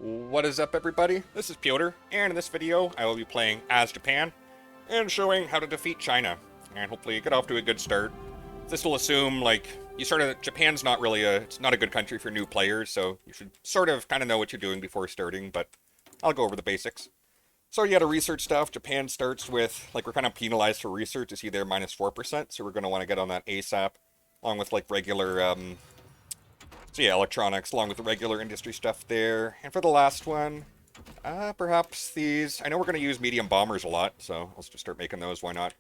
What is up, everybody? This is Piotr, and in this video I will be playing as Japan and showing how to defeat China and hopefully get off to a good start. This will assume, like, Japan's not really it's not a good country for new players, so you should sort of kind of know what you're doing before starting, but I'll go over the basics. So yeah, to research stuff, Japan starts with, like, we're kind of penalized for research. You see there, -4%, so we're going to want to get on that ASAP, along with, like, regular, so yeah, electronics, along with the regular industry stuff there. And for the last one, perhaps these. I know we're going to use medium bombers a lot, so let's just start making those. Why not?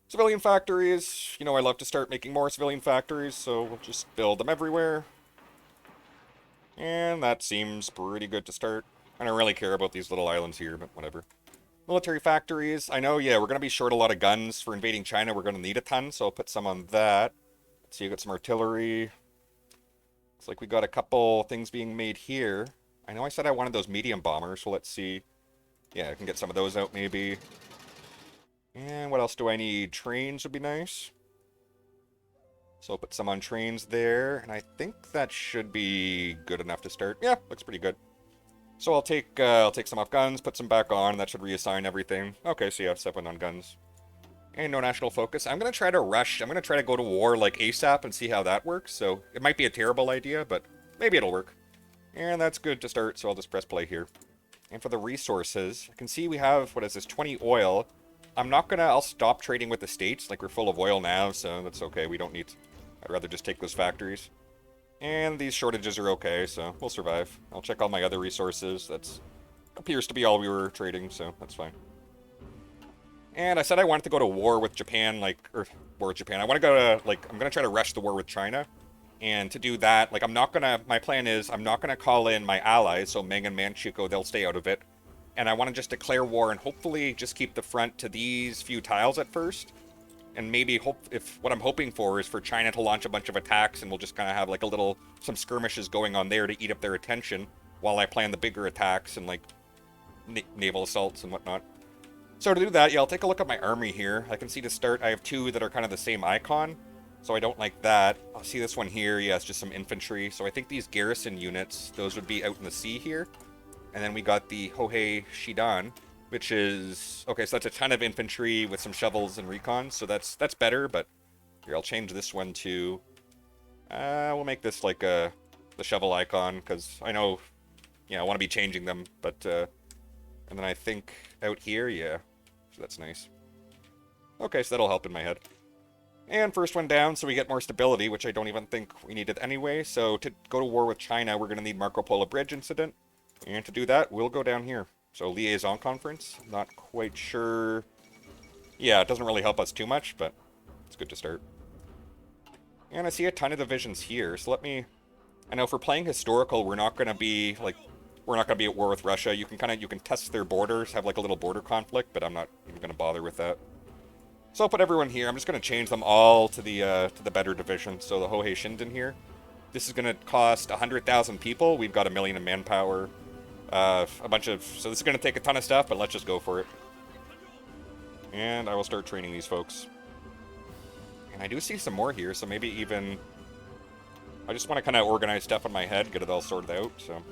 Civilian factories. You know, I love to start making more civilian factories, so we'll just build them everywhere. And that seems pretty good to start. I don't really care about these little islands here, but whatever. Military factories. I know, yeah, we're going to be short a lot of guns for invading China. We're going to need a ton, so I'll put some on that. Let's see, you got some artillery. Looks like we got a couple things being made here. I know I said I wanted those medium bombers, so let's see. Yeah, I can get some of those out maybe. And what else do I need? Trains would be nice. So I'll put some on trains there, and I think that should be good enough to start. Yeah, looks pretty good. So I'll take some off guns, put some back on, that should reassign everything. Okay, so yeah, 7 on guns. And no national focus. I'm going to try to rush. I'm going to try to go to war like ASAP and see how that works. So it might be a terrible idea, but maybe it'll work. And that's good to start, so I'll just press play here. And for the resources, I can see we have, what is this, 20 oil. I'll stop trading with the States. Like, we're full of oil now, so that's okay. We don't need, I'd rather just take those factories. And these shortages are okay, so we'll survive. I'll check all my other resources. That's appears to be all we were trading, so that's fine. And I said I wanted to go to war with Japan, or war with Japan. I want to go to, I'm going to try to rush the war with China. And to do that, my plan is I'm not going to call in my allies, so Ming and Manchukuo, they'll stay out of it. And I want to just declare war and hopefully just keep the front to these few tiles at first. And maybe what I'm hoping for is for China to launch a bunch of attacks and we'll just kind of have some skirmishes going on there to eat up their attention while I plan the bigger attacks and naval assaults and whatnot. So to do that, yeah, I'll take a look at my army here. I can see to start, I have 2 that are kind of the same icon, so I don't like that. I'll see this one here, yeah, it's just some infantry. So I think these garrison units, those would be out in the sea here. And then we got the Hohei Shidan, which is, okay, so that's a ton of infantry with some shovels and recons, so that's better, but here, I'll change this one to, we'll make this like the shovel icon, because I know, I want to be changing them, but, and then I think out here, yeah. So that's nice. Okay, so that'll help in my head. And first one down, so we get more stability, which I don't even think we needed anyway. So to go to war with China, we're going to need Marco Polo Bridge incident. And to do that, we'll go down here. So liaison conference. Not quite sure. Yeah, it doesn't really help us too much, but it's good to start. And I see a ton of divisions here, so I know for playing historical, we're not going to be at war with Russia. You can test their borders, have a little border conflict, but I'm not even going to bother with that. So I'll put everyone here. I'm just going to change them all to the better division. So the Hohei Shinden here. This is going to cost 100,000 people. We've got 1 million in manpower. So this is going to take a ton of stuff, but let's just go for it. And I will start training these folks. And I do see some more here, so maybe even, I just want to kind of organize stuff in my head, get it all sorted out, so.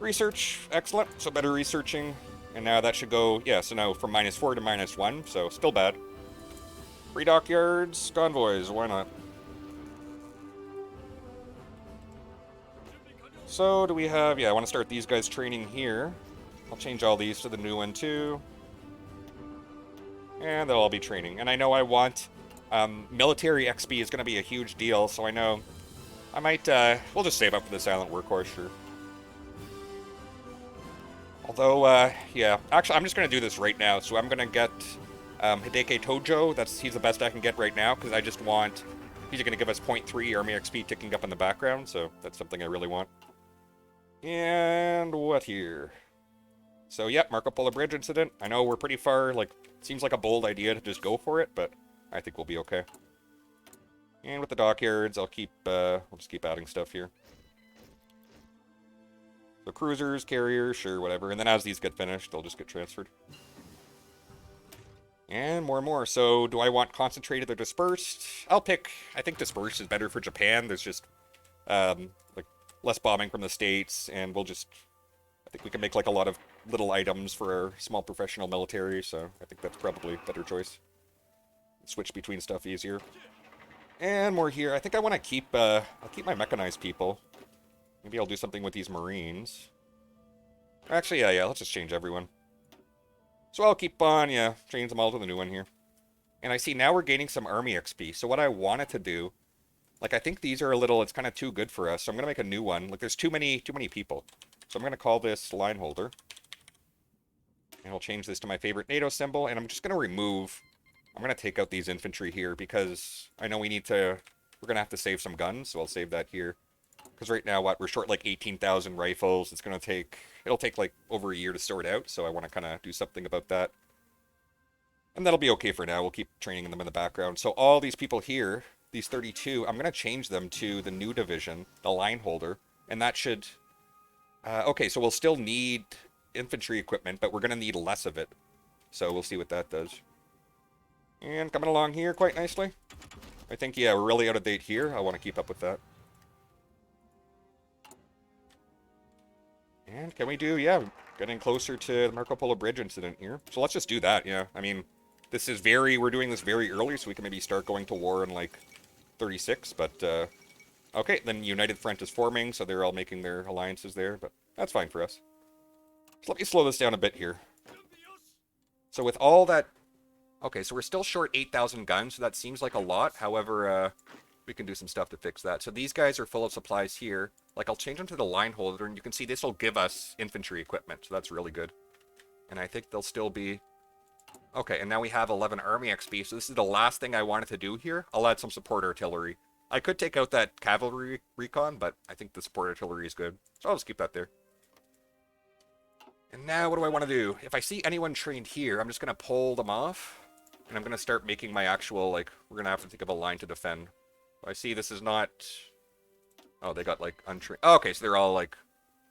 Research, excellent, so better researching, and now that should go, yeah, so now from -4 to -1, so still bad. Free dockyards, convoys, why not? So, do we have, yeah, I want to start these guys training here. I'll change all these to the new one too. And they'll all be training, and I know I want, military XP is going to be a huge deal, so I know I might, we'll just save up for the Silent Workhorse, sure. Although, yeah, actually, I'm just going to do this right now. So I'm going to get Hideki Tojo. He's the best I can get right now, because I just want, he's going to give us 0.3 army XP ticking up in the background, so that's something I really want. And what here? So, yep, Marco Polo Bridge incident. I know we're pretty far, seems like a bold idea to just go for it, but I think we'll be okay. And with the dockyards, we'll just keep adding stuff here. So cruisers, carriers, sure, whatever. And then as these get finished, they'll just get transferred. And more. So do I want concentrated or dispersed? I think dispersed is better for Japan. There's just, less bombing from the States, and we'll just I think we can make like a lot of little items for our small professional military, so I think that's probably a better choice. Switch between stuff easier. And more here. I think I want to keep, I'll keep my mechanized people. Maybe I'll do something with these Marines. Actually, yeah, let's just change everyone. So I'll keep on, yeah, change them all to the new one here. And I see now we're gaining some army XP. So what I wanted to do, like I think these are a little, it's kind of too good for us. So I'm going to make a new one. Like there's too many people. So I'm going to call this line holder. And I'll change this to my favorite NATO symbol. And I'm just going to remove, I'm going to take out these infantry here because I know we need to, we're going to have to save some guns. So I'll save that here. Because right now, we're short like 18,000 rifles. It's going to take, it'll take like over a year to sort out. So I want to kind of do something about that. And that'll be okay for now. We'll keep training them in the background. So all these people here, these 32, I'm going to change them to the new division, the line holder. And that should, okay, so we'll still need infantry equipment, but we're going to need less of it. So we'll see what that does. And coming along here quite nicely. I think, yeah, we're really out of date here. I want to keep up with that. And can we do, yeah, getting closer to the Marco Polo Bridge incident here. So let's just do that, yeah. I mean, this is we're doing this very early, so we can maybe start going to war in like 36, but, okay, then United Front is forming, so they're all making their alliances there, but that's fine for us. So let me slow this down a bit here. So with all that, okay, so we're still short 8,000 guns, so that seems like a lot. However, we can do some stuff to fix that. So these guys are full of supplies here. Like, I'll change them to the line holder, and you can see this will give us infantry equipment, so that's really good. And I think they'll still be... Okay, and now we have 11 army XP, so this is the last thing I wanted to do here. I'll add some support artillery. I could take out that cavalry recon, but I think the support artillery is good. So I'll just keep that there. And now what do I want to do? If I see anyone trained here, I'm just going to pull them off. And I'm going to start making my actual, like, we're going to have to think of a line to defend. I see this is not... Oh, they got, like, untrained. Oh, okay, so they're all, like...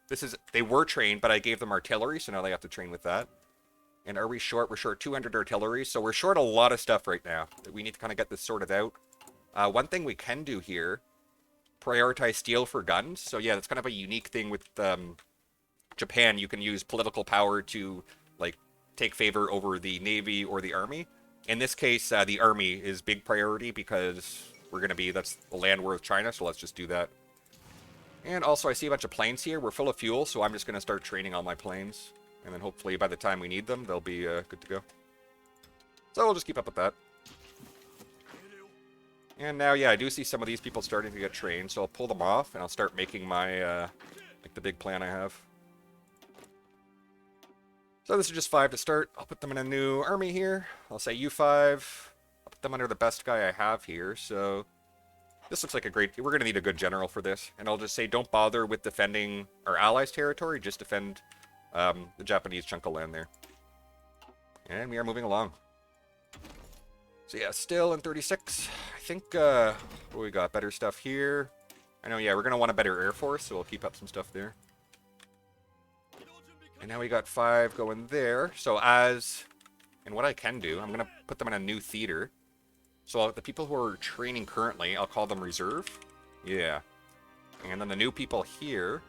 This is... They were trained, but I gave them artillery, so now they have to train with that. And are we short? We're short 200 artillery, so we're short a lot of stuff right now. We need to kind of get this sorted out. One thing we can do here, prioritize steel for guns. So yeah, that's kind of a unique thing with Japan. You can use political power to, like, take favor over the Navy or the Army. In this case, the Army is big priority because we're going to be, that's the land war of China, so let's just do that. And also, I see a bunch of planes here. We're full of fuel, so I'm just going to start training all my planes. And then hopefully by the time we need them, they'll be good to go. So we'll just keep up with that. And now, yeah, I do see some of these people starting to get trained, so I'll pull them off, and I'll start making my, like, the big plan I have. So this is just 5 to start. I'll put them in a new army here. I'll say U5. I'll put them under the best guy I have here, so... This looks like a great... We're going to need a good general for this. And I'll just say, don't bother with defending our allies' territory, just defend the Japanese chunk of land there. And we are moving along. So yeah, still in 36. I think, what we got? Better stuff here. I know, yeah, we're going to want a better Air Force, so we'll keep up some stuff there. And now we got 5 going there. So as... And what I can do, I'm going to put them in a new theater. So the people who are training currently, I'll call them reserve. Yeah. And then the new people here...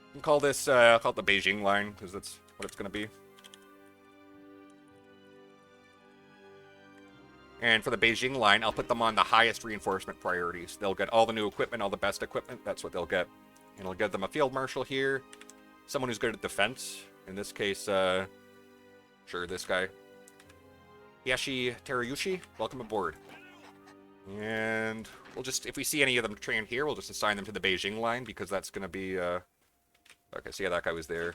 I can call this, I'll call it the Beijing line, because that's what it's going to be. And for the Beijing line, I'll put them on the highest reinforcement priorities. They'll get all the new equipment, all the best equipment. That's what they'll get. And I'll give them a field marshal here. Someone who's good at defense. In this case, sure, this guy. Yashi Terayushi, welcome aboard. And we'll just, if we see any of them trained here, we'll just assign them to the Beijing line, because that's going to be, okay, so yeah, that guy was there.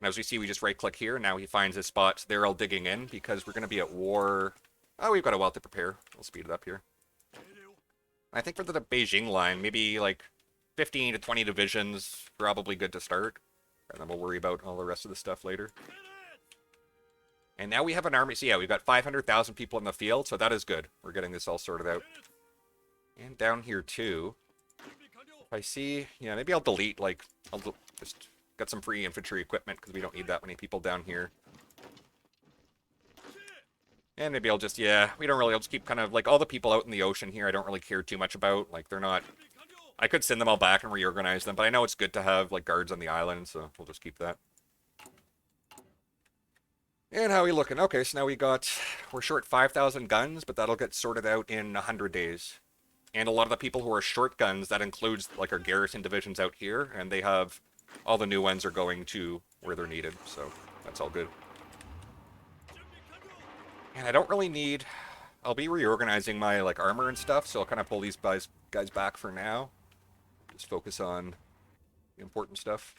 And as we see, we just right-click here, and now he finds his spots. They're all digging in, because we're going to be at war. Oh, we've got a while to prepare. We'll speed it up here. I think for the Beijing line, maybe like 15 to 20 divisions, probably good to start. And then we'll worry about all the rest of the stuff later. And now we have an army. So yeah, we've got 500,000 people in the field, so that is good. We're getting this all sorted out. And down here, too. If I see... Yeah, maybe I'll delete, like... I'll just get some free infantry equipment, because we don't need that many people down here. And maybe I'll just... Yeah, we don't really... I'll just keep kind of... Like, all the people out in the ocean here, I don't really care too much about. Like, they're not... I could send them all back and reorganize them, but I know it's good to have like guards on the island, so we'll just keep that. And how are we looking? Okay, so now we're short 5,000 guns, but that'll get sorted out in 100 days. And a lot of the people who are short guns, that includes like our garrison divisions out here, and they have, all the new ones are going to where they're needed, so that's all good. And I don't really need, I'll be reorganizing my like armor and stuff, so I'll kind of pull these guys back for now. Just focus on the important stuff.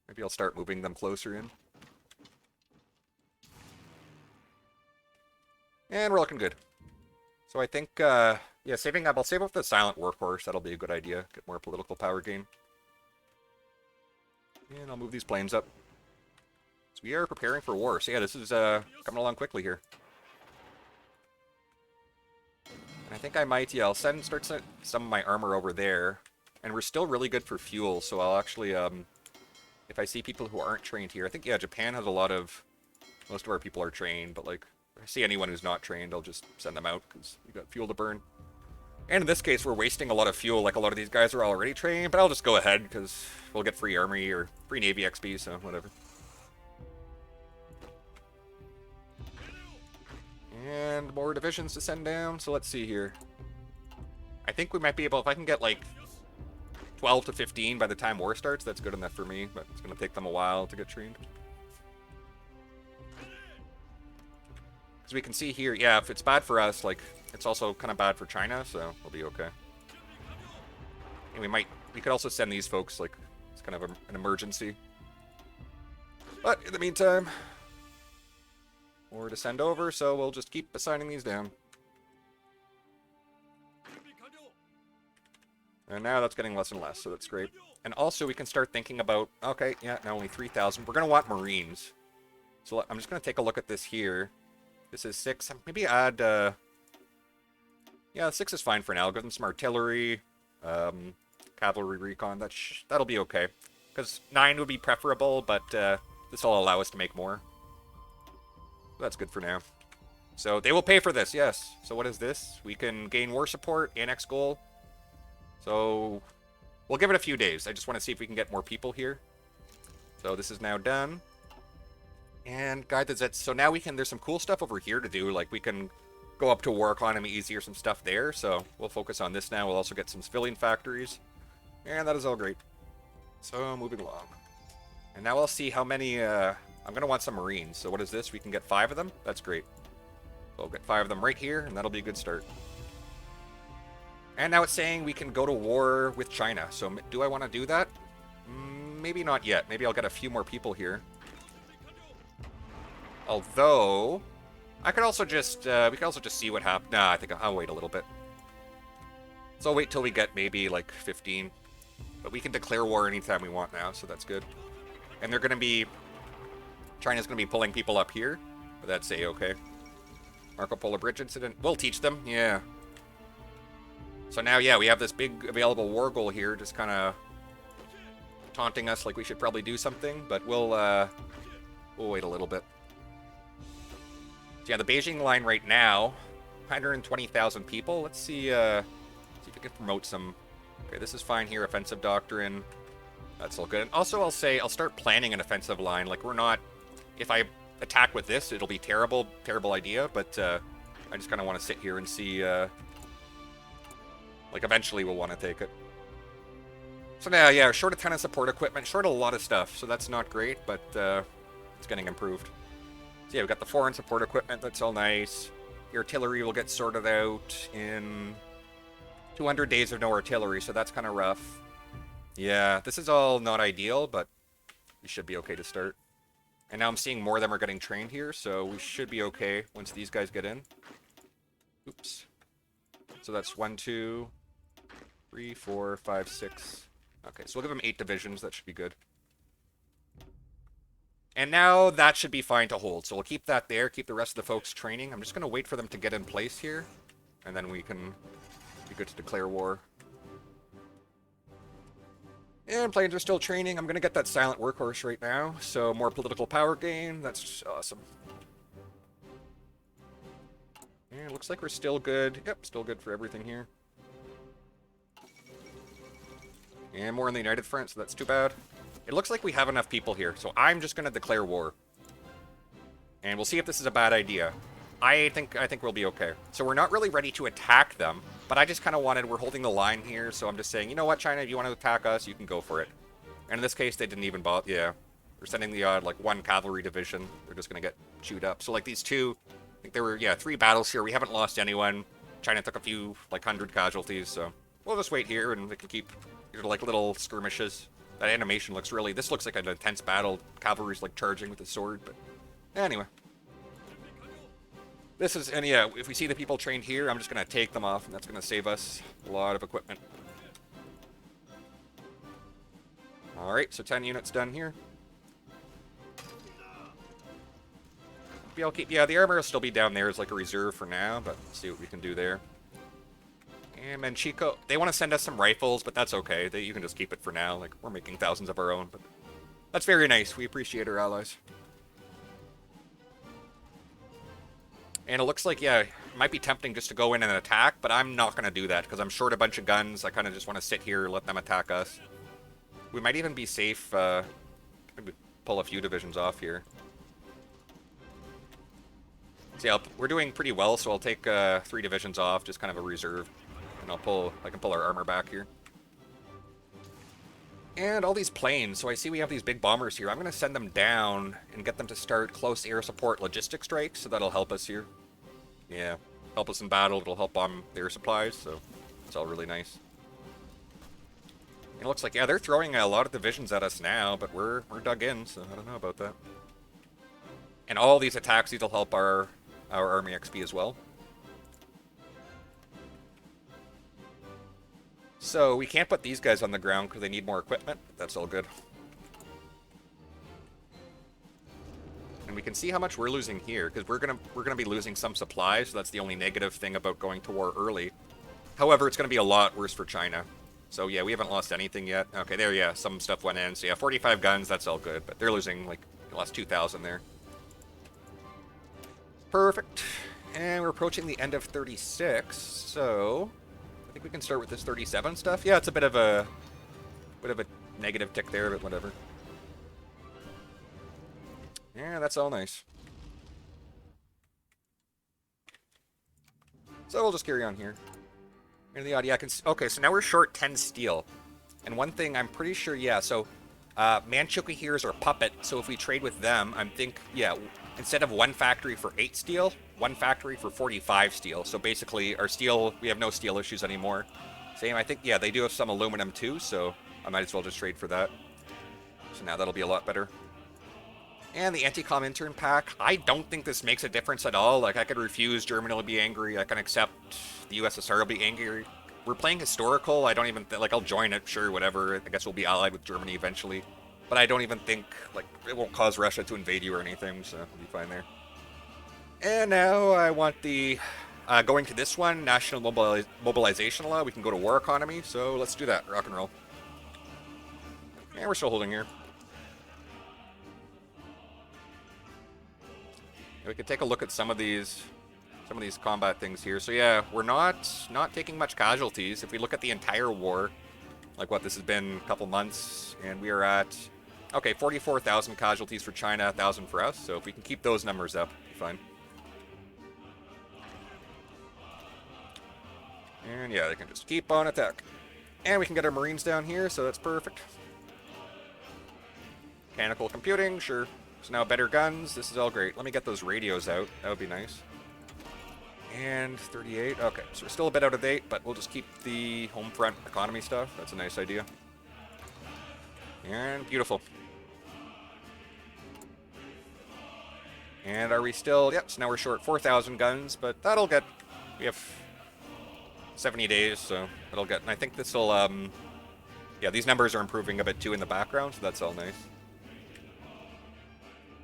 Maybe I'll start moving them closer in. And we're looking good. So I think, yeah, I'll save up the silent workhorse. That'll be a good idea. Get more political power gain. And I'll move these planes up. So we are preparing for war. So yeah, this is coming along quickly here. And I think I might, yeah, I'll start some of my armor over there. And we're still really good for fuel, so I'll actually, if I see people who aren't trained here, I think, yeah, Japan has a lot of, most of our people are trained, but like, if I see anyone who's not trained, I'll just send them out, because we got fuel to burn. And in this case, we're wasting a lot of fuel, like a lot of these guys are already trained, but I'll just go ahead, because we'll get free army or free navy XP, so whatever. And more divisions to send down, so let's see here. I think we might be able, if I can get like 12 to 15 by the time war starts, that's good enough for me, but it's going to take them a while to get trained. Because we can see here, yeah, if it's bad for us, like, it's also kind of bad for China, so we'll be okay. And we could also send these folks, like, it's kind of an emergency. But in the meantime, more to send over, so we'll just keep assigning these down. And now that's getting less and less, so that's great. And also we can start thinking about, okay, yeah, now only 3,000. We're going to want Marines. So I'm just going to take a look at this here. This is 6. Maybe add, yeah, 6 is fine for now. Give them some artillery, cavalry recon. That'll be okay. Because 9 would be preferable, but this will allow us to make more. That's good for now. So they will pay for this, yes. So what is this? We can gain war support, annex goal. So we'll give it a few days. I just want to see if we can get more people here. So this is now done. And guide the Zets. So now there's some cool stuff over here to do. Like we can go up to war economy easy or some stuff there. So we'll focus on this now. We'll also get some civilian factories. And that is all great. So moving along. And now I'll see how many, I'm going to want some Marines. So what is this? We can get 5 of them? That's great. So we'll get 5 of them right here, and that'll be a good start. And now it's saying we can go to war with China. So do I want to do that? Maybe not yet. Maybe I'll get a few more people here. Although, I could also just, we could also just see what happens. Nah, I think I'll wait a little bit. So I'll wait till we get maybe like 15. But we can declare war anytime we want now, so that's good. And they're going to be, China's going to be pulling people up here. But that's A-okay. Marco Polo Bridge incident. We'll teach them, yeah. So now, yeah, we have this big available war goal here, just kind of taunting us like we should probably do something, but we'll wait a little bit. So yeah, the Beijing line right now, 120,000 people. Let's see if we can promote some. Okay, this is fine here, offensive doctrine. That's all good. And also, I'll start planning an offensive line. Like, we're not, if I attack with this, it'll be terrible idea, but I just kind of want to sit here and see, like, eventually we'll want to take it. So now, yeah, short a ton of support equipment, short a lot of stuff, so that's not great, but it's getting improved. So yeah, we've got the foreign support equipment, that's all nice. The artillery will get sorted out in 200 days of no artillery, so that's kind of rough. Yeah, this is all not ideal, but we should be okay to start. And now I'm seeing more of them are getting trained here, so we should be okay once these guys get in. Oops. So that's 1, 2, 3, 4, 5, 6. Okay, so we'll give them 8 divisions. That should be good. And now that should be fine to hold. So we'll keep that there, keep the rest of the folks training. I'm just going to wait for them to get in place here, and then we can be good to declare war. And planes are still training. I'm going to get that silent workhorse right now, so more political power gain. That's awesome. And it looks like we're still good. Yep, still good for everything here. And more on the United Front, so that's too bad. It looks like we have enough people here, so I'm just going to declare war. And we'll see if this is a bad idea. I think we'll be okay. So we're not really ready to attack them, but I just kind of we're holding the line here, so I'm just saying, you know what, China, if you want to attack us, you can go for it. And in this case, they didn't even bother. Yeah, they're sending the odd, like, 1 cavalry division. They're just going to get chewed up. So, like, these two, I think there were, yeah, 3 battles here. We haven't lost anyone. China took a few, like, 100 casualties, so we'll just wait here, and we can keep, like, little skirmishes. That animation looks really, this looks like an intense battle. Cavalry's, like, charging with a sword, but anyway. This is, and yeah, if we see the people trained here, I'm just going to take them off, and that's going to save us a lot of equipment. Alright, so 10 units done here. Maybe I'll keep, yeah, the armor will still be down there as like a reserve for now, but let's see what we can do there. And Manchico, they want to send us some rifles, but that's okay. You can just keep it for now. Like, we're making thousands of our own, but that's very nice. We appreciate our allies. And it looks like, yeah, it might be tempting just to go in and attack, but I'm not going to do that because I'm short a bunch of guns. I kind of just want to sit here, let them attack us. We might even be safe, maybe pull a few divisions off here. So yeah, we're doing pretty well, so I'll take 3 divisions off, just kind of a reserve. And I can pull our armor back here. And all these planes, so I see we have these big bombers here. I'm going to send them down and get them to start close air support logistic strikes, so that'll help us here. Yeah, help us in battle, it'll help bomb their supplies, so it's all really nice. And it looks like, yeah, they're throwing a lot of divisions at us now, but we're dug in, so I don't know about that. And all these attacks, these will help our army XP as well. So we can't put these guys on the ground because they need more equipment. That's all good. And we can see how much we're losing here because we're gonna be losing some supplies. So that's the only negative thing about going to war early. However, it's gonna be a lot worse for China. So yeah, we haven't lost anything yet. Okay, there, yeah, some stuff went in. So yeah, 45 guns. That's all good. But they're losing like they lost 2,000 there. Perfect. And we're approaching the end of 36. So I think we can start with this 37 stuff. Yeah, it's a bit of a negative tick there, but whatever. Yeah, that's all nice. So we'll just carry on here. And the audio, okay, so now we're short 10 steel. And one thing I'm pretty sure, yeah, so Manchukuo here is our puppet. So if we trade with them, yeah, instead of 1 factory for 8 steel, 1 factory for 45 steel. So basically, our steel, we have no steel issues anymore. Same, I think, yeah, they do have some aluminum too, so I might as well just trade for that. So now that'll be a lot better. And the anti-comm intern pack, I don't think this makes a difference at all. Like, I could refuse, Germany will be angry, I can accept, the USSR will be angry. We're playing historical, I don't even, like, I'll join it, sure, whatever. I guess we'll be allied with Germany eventually. But I don't even think, like, it won't cause Russia to invade you or anything, so we'll be fine there. And now I want the, going to this one, National Mobilization Law. We can go to war economy, so let's do that, rock and roll. And we're still holding here. We could take a look at some of these combat things here. So yeah, we're not taking much casualties. If we look at the entire war, like what this has been a couple months, and we are at, okay, 44,000 casualties for China, 1,000 for us. So if we can keep those numbers up, fine. And yeah, they can just keep on attack. And we can get our Marines down here, so that's perfect. Mechanical computing, sure. So now better guns, this is all great. Let me get those radios out, that would be nice. And 38, okay, so we're still a bit out of date, but we'll just keep the home front economy stuff. That's a nice idea. And beautiful. And are we still, yep, so now we're short 4,000 guns, but that'll get, we have 70 days, so it'll get, and I think this will, yeah, these numbers are improving a bit too in the background, so that's all nice.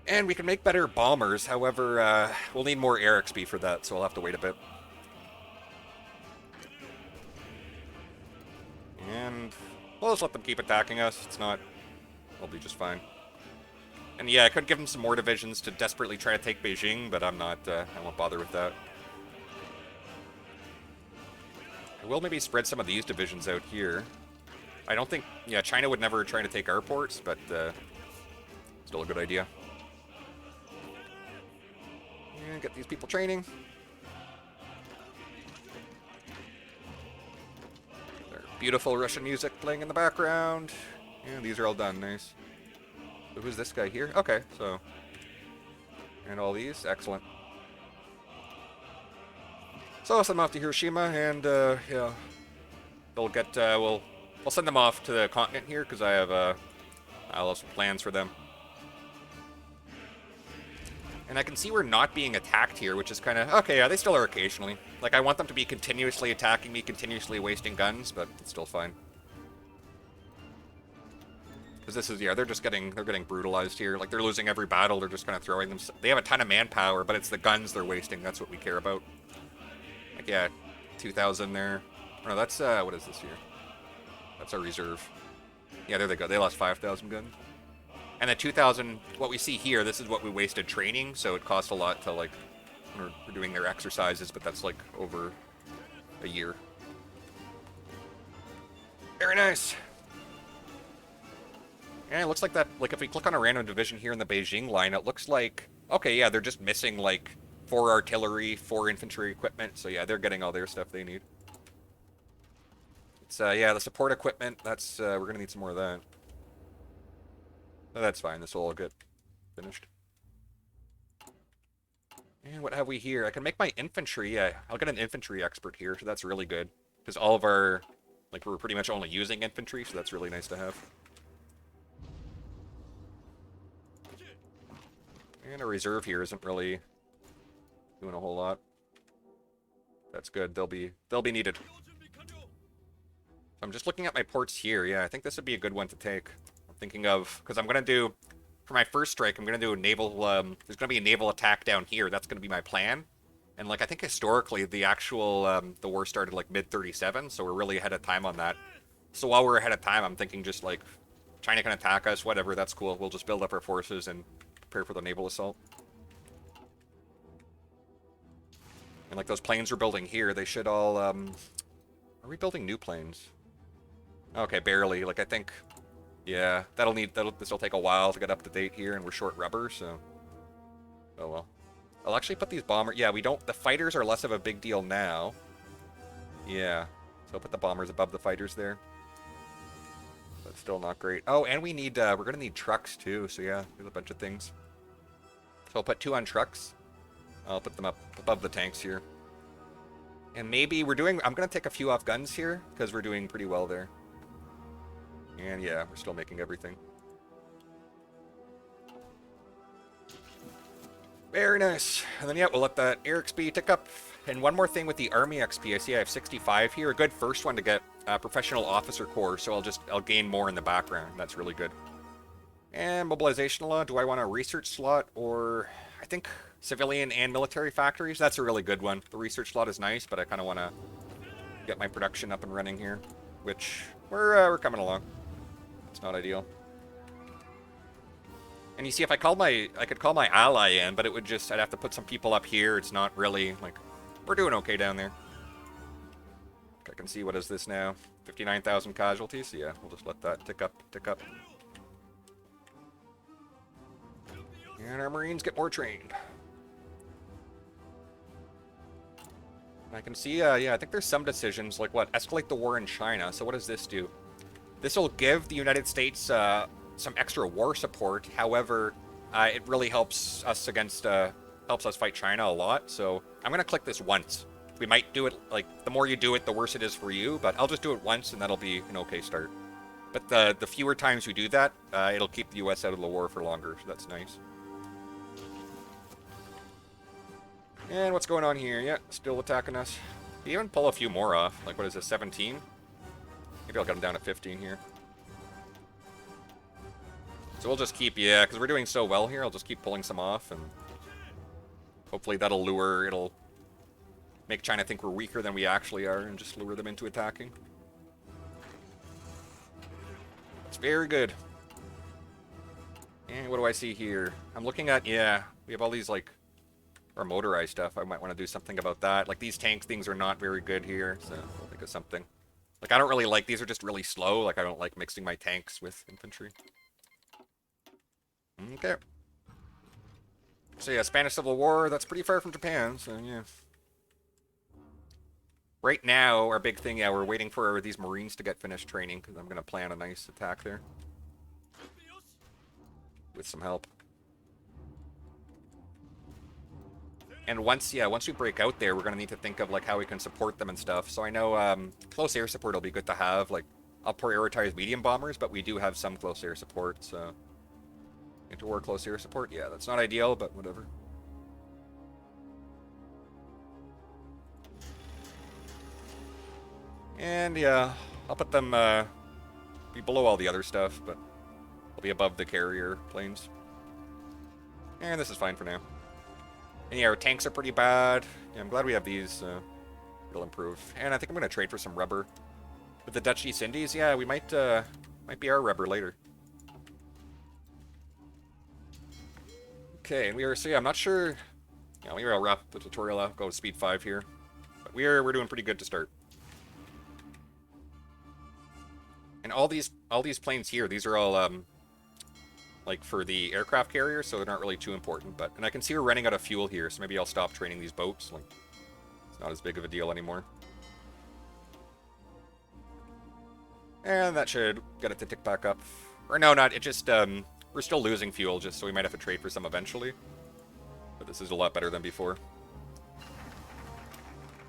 And we can make better bombers, however, we'll need more air XP for that, so we'll have to wait a bit. And we'll just let them keep attacking us, it's not, we'll be just fine. And yeah, I could give them some more divisions to desperately try to take Beijing, but I'm not, I won't bother with that. I will maybe spread some of these divisions out here. I don't think, yeah, China would never try to take our ports, but still a good idea. And get these people training. There's beautiful Russian music playing in the background. And these are all done, nice. So who's this guy here? Okay, so. And all these, excellent. So I'll send them off to Hiroshima, and yeah, they'll get, we'll send them off to the continent here, because I'll have some plans for them. And I can see we're not being attacked here, which is kind of, okay, yeah, they still are occasionally. Like, I want them to be continuously attacking me, continuously wasting guns, but it's still fine. Because this is, yeah, they're getting brutalized here. Like, they're losing every battle, they're just kind of throwing them. They have a ton of manpower, but it's the guns they're wasting, that's what we care about. Like, yeah, 2,000 there. Oh, no, that's, what is this here? That's our reserve. Yeah, there they go, they lost 5,000 guns. And the 2,000, what we see here, this is what we wasted training, so it costs a lot to, like, we're doing their exercises, but that's, like, over a year. Very nice. And it looks like that, like, if we click on a random division here in the Beijing line, it looks like, okay, yeah, they're just missing, like, 4 artillery, 4 infantry equipment, so yeah, they're getting all their stuff they need. It's, yeah, the support equipment, that's, we're gonna need some more of that. No, that's fine. This will all get finished. And what have we here? I can make my infantry. Yeah, I'll get an infantry expert here, so that's really good. Because all of our, like, we're pretty much only using infantry, so that's really nice to have. And a reserve here isn't really doing a whole lot. That's good. They'll be needed. I'm just looking at my ports here. Yeah, I think this would be a good one to take. Thinking of, because I'm going to do, for my first strike, I'm going to do a naval, there's going to be a naval attack down here. That's going to be my plan. And, like, I think historically, the actual, the war started, like, mid-37, so we're really ahead of time on that. So while we're ahead of time, I'm thinking just, like, China can attack us, whatever, that's cool. We'll just build up our forces and prepare for the naval assault. And, like, those planes we're building here, they should all, are we building new planes? Okay, barely. Like, I think... Yeah, this'll take a while to get up to date here, and we're short rubber, so... Oh well. I'll actually put these bombers... Yeah, the fighters are less of a big deal now. Yeah. So I'll put the bombers above the fighters there. But still not great. Oh, and we need, we're gonna need trucks too, so yeah, there's a bunch of things. So I'll put 2 on trucks. I'll put them up above the tanks here. And maybe I'm gonna take a few off guns here, because we're doing pretty well there. And yeah, we're still making everything. Very nice. And then yeah, we'll let that air XP tick up. And one more thing with the Army XP, I see I have 65 here. A good first one to get Professional Officer Corps, so I'll gain more in the background. That's really good. And Mobilization Law, do I want a research slot or... I think civilian and military factories, that's a really good one. The research slot is nice, but I kind of want to get my production up and running here, which we're coming along. It's not ideal. And you see, if I could call my ally in, but it would just, I'd have to put some people up here. It's not really, like, we're doing okay down there. I can see, what is this now? 59,000 casualties? Yeah, we'll just let that tick up, tick up. And our Marines get more trained. And I can see, yeah, I think there's some decisions, like what? Escalate the war in China. So what does this do? This will give the United States some extra war support. However, it really helps us fight China a lot. So I'm gonna click this once. We might do it, like, the more you do it, the worse it is for you. But I'll just do it once, and that'll be an okay start. But the fewer times we do that, it'll keep the U.S. out of the war for longer. So that's nice. And what's going on here? Yeah, still attacking us. You even pull a few more off. Like, what is this, 17? Maybe I'll get them down to 15 here. So we'll just keep, yeah, because we're doing so well here, I'll just keep pulling some off, and hopefully it'll make China think we're weaker than we actually are, and just lure them into attacking. It's very good. And what do I see here? I'm looking at, yeah, we have all these, like, our motorized stuff. I might want to do something about that. Like, these tank things are not very good here, so we'll think of something. Like, I don't really like, these are just really slow. Like, I don't like mixing my tanks with infantry. Okay. So yeah, Spanish Civil War, that's pretty far from Japan, so yeah. Right now, our big thing, yeah, we're waiting for these Marines to get finished training, because I'm going to plan a nice attack there. With some help. And once we break out there, we're going to need to think of, like, how we can support them and stuff. So I know close air support will be good to have. Like, I'll prioritize medium bombers, but we do have some close air support, so... Interwar close air support? Yeah, that's not ideal, but whatever. And yeah, I'll put them be below all the other stuff, but they'll be above the carrier planes. And this is fine for now. And yeah, our tanks are pretty bad. Yeah, I'm glad we have these. It'll improve. And I think I'm going to trade for some rubber. With the Dutch East Indies, yeah, we might be our rubber later. Okay, and so yeah, I'm not sure. Yeah, maybe I'll wrap the tutorial up, go to speed 5 here. But we're doing pretty good to start. And all these planes here, these are all like for the aircraft carrier, so they're not really too important. And I can see we're running out of fuel here, so maybe I'll stop training these boats. Like, it's not as big of a deal anymore. And that should get it to tick back up. Or no, not. It just we're still losing fuel, just so we might have to trade for some eventually. But this is a lot better than before.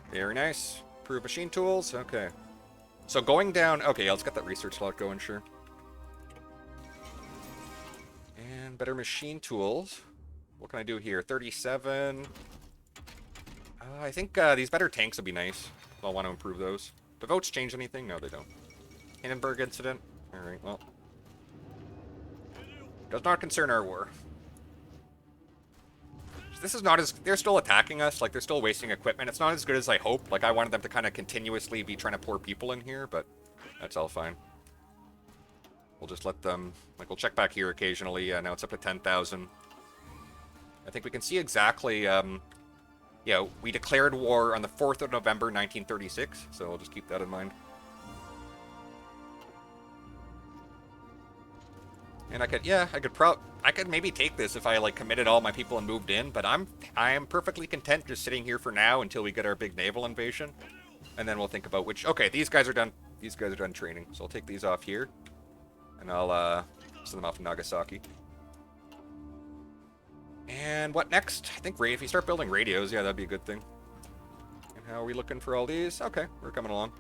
Very nice. Improve machine tools. Okay. So going down... Okay, let's get that research slot going, sure. And better machine tools. What can I do here? 37. I think these better tanks would be nice. I'll want to improve those. Do votes change anything? No, they don't. Hindenburg incident. Alright, well. Does not concern our war. This is not as... They're still attacking us. Like, they're still wasting equipment. It's not as good as I hoped. Like, I wanted them to kind of continuously be trying to pour people in here, but that's all fine. We'll just let them... Like, we'll check back here occasionally. Yeah, now it's up to 10,000. I think we can see exactly... yeah, we declared war on the 4th of November, 1936. So we'll just keep that in mind. And I could maybe take this if I like committed all my people and moved in, but I am perfectly content just sitting here for now until we get our big naval invasion, and then we'll think about which. Okay, these guys are done. These guys are done training, so I'll take these off here, and I'll send them off to Nagasaki. And what next? I think if you start building radios, yeah, that'd be a good thing. And how are we looking for all these? Okay, we're coming along.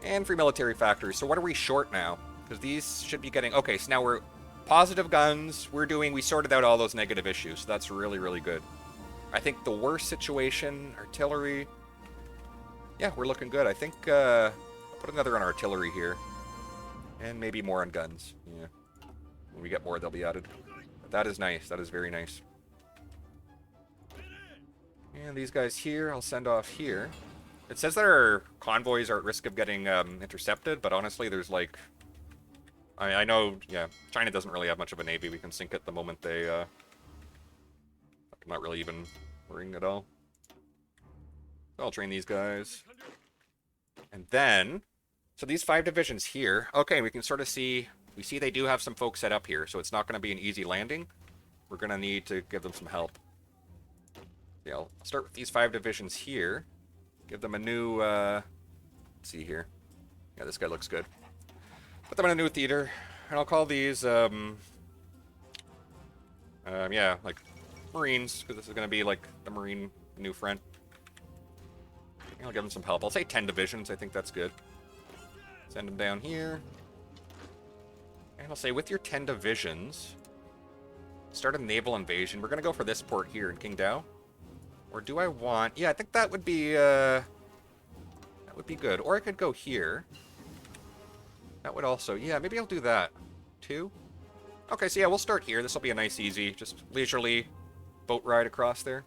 And free military factories. So what are we short now? Because these should be getting... Okay, so now we're... Positive guns. We sorted out all those negative issues. So that's really, really good. I think the worst situation... Artillery... Yeah, we're looking good. I think... I'll put another on artillery here. And maybe more on guns. Yeah. When we get more, they'll be added. But that is nice. That is very nice. And these guys here, I'll send off here. It says that our convoys are at risk of getting intercepted, but honestly, there's like... I know, yeah, China doesn't really have much of a navy. We can sink it the moment they, I'm not really even worrying at all. So I'll train these guys. And then, so these 5 divisions here, okay, we can sort of see, we see they do have some folks set up here, so it's not going to be an easy landing. We're going to need to give them some help. Yeah, I'll start with these 5 divisions here. Give them a new, let's see here. Yeah, this guy looks good. Put them in a new theater, and I'll call these, yeah, like, Marines, because this is going to be, like, the Marine new front. I'll give them some help. I'll say 10 divisions, I think that's good. Send them down here. And I'll say, with your 10 divisions, start a naval invasion. We're going to go for this port here in Qingdao. Or do I want... Yeah, I think that would be good. Or I could go here. That would also... Yeah, maybe I'll do that. 2? Okay, so yeah, we'll start here. This will be a nice, easy, just leisurely boat ride across there.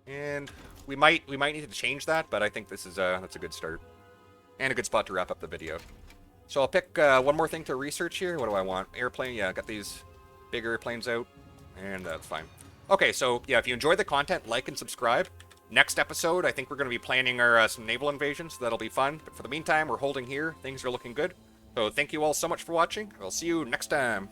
And we might need to change that, but I think this is that's a good start. And a good spot to wrap up the video. So I'll pick one more thing to research here. What do I want? Airplane, yeah, got these big airplanes out. And that's fine. Okay, so yeah, if you enjoy the content, like and subscribe. Next episode, I think we're going to be planning our some naval invasions, so that'll be fun. But for the meantime, we're holding here. Things are looking good. So thank you all so much for watching. I'll see you next time.